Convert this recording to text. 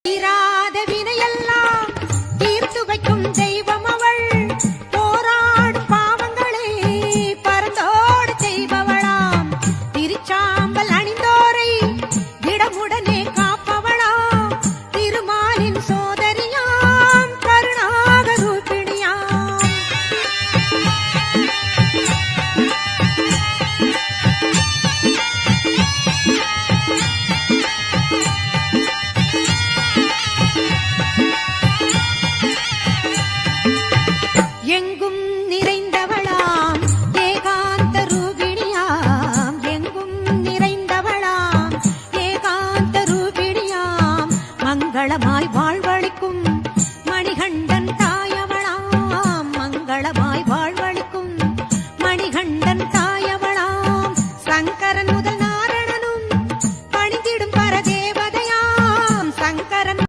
தீராத வினையெல்லாம் தீர்த்து வைக்கும் தெய்வம் அவள். போராடும் பாவங்களை பரந்தோடு செய்பவளாம். திருச்சாம்பல் அணிந்தோரை திடமுடனே காப்பவளாம். திருமாலின் சோதரியாம் கருணாக ரூபிணியாம். எங்கும் நிறைந்தவளாம் ஏகாந்த ரூபிணியாம். எங்கும் நிறைந்தவளாம் ஏகாந்த ரூபிணியாம். மங்களமாய் வாழ்வழிக்கும் மணிகண்டன் தாயவளாம். மங்களமாய்